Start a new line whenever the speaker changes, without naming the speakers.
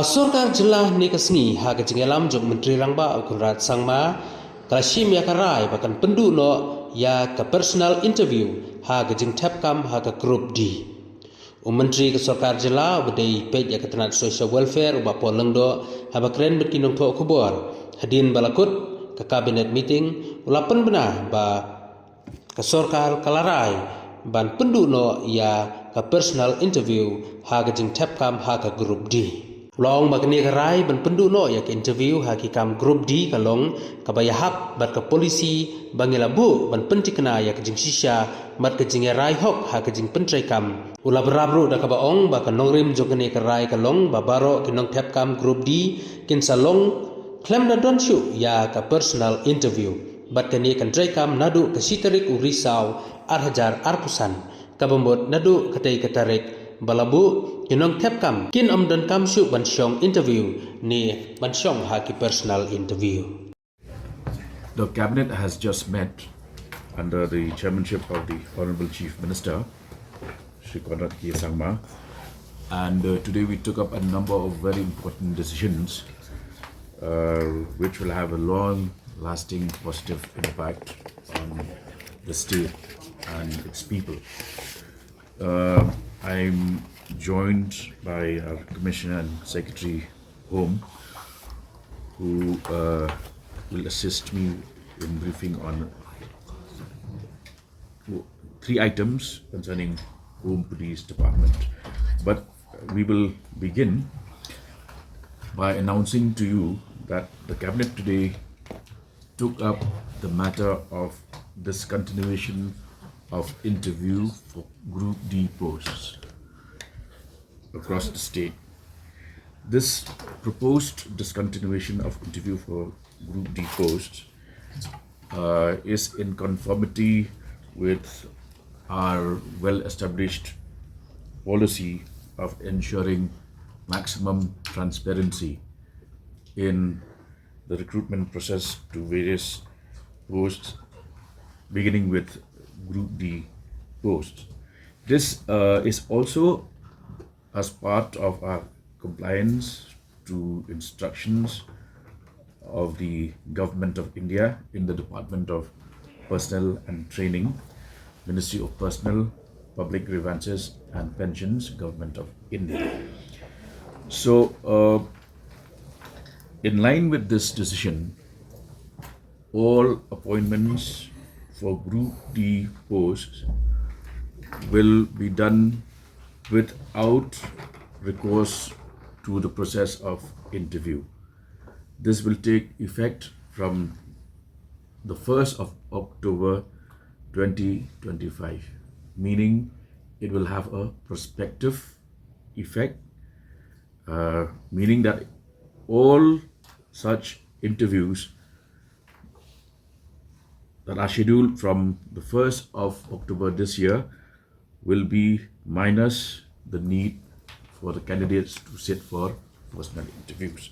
Sorkar jelah ni kesni ha kejingelam jok menteri rangba kunrat sangma kalashim ya karai bahkan Pynduh no ya ke personal interview ha kejing tap kam ha ke group D. Menteri ke Sorkar jelah bedai pej ya ketenat social welfare uba poleng do ha bakren berkinong tok kubor hadin balakut ke cabinet meeting ulapan benar ba ke Sorkar kalarai ban Pynduh no ya ke personal interview ha kejing tap kam ha ke group D. Long bagni karai ban Pynduh no ya ke interview ha ki kam group D kalong kabayahap bat ke polisi bangila bu ban pentikna ya ke jing shisha mat ke jing rai hok ha ke jing pentrai kam ula berabru da ka baong ba ka nongrim jogani karai kalong ba baro ki nong tap kam group D kin salong klem na don shu ya ka personal interview bat ke ni kan trai kam nadu ke sitarik urisau arhajar arpusan kabambot nadu katai katarik balabu kinong tap kam kin dan kam shu ban syong interview ni ban syong ha ki personal interview.
The cabinet has just met under the chairmanship of the Honorable Chief Minister, Shri Konrad K. Sangma, and today we took up a number of very important decisions which will have a long-lasting positive impact on the state and its people. I'm joined by our Commissioner and Secretary Home, who will assist me in briefing on 3 items concerning Home Police Department. But we will begin by announcing to you that the Cabinet today took up the matter of discontinuation of interview for Group D posts across the state. This proposed discontinuation of interview for Group D posts is in conformity with our well-established policy of ensuring maximum transparency in the recruitment process to various posts, beginning with Group D posts. This is also as part of our compliance to instructions of the Government of India in the Department of Personnel and Training, Ministry of Personnel, Public Grievances and Pensions, Government of India. So, in line with this decision, all appointments for Group D posts will be done without recourse to the process of interview. This will take effect from the 1st of October 2025, meaning it will have a prospective effect, meaning that all such interviews that are scheduled from the 1st of October this year will be minus the need for the candidates to sit for personal interviews.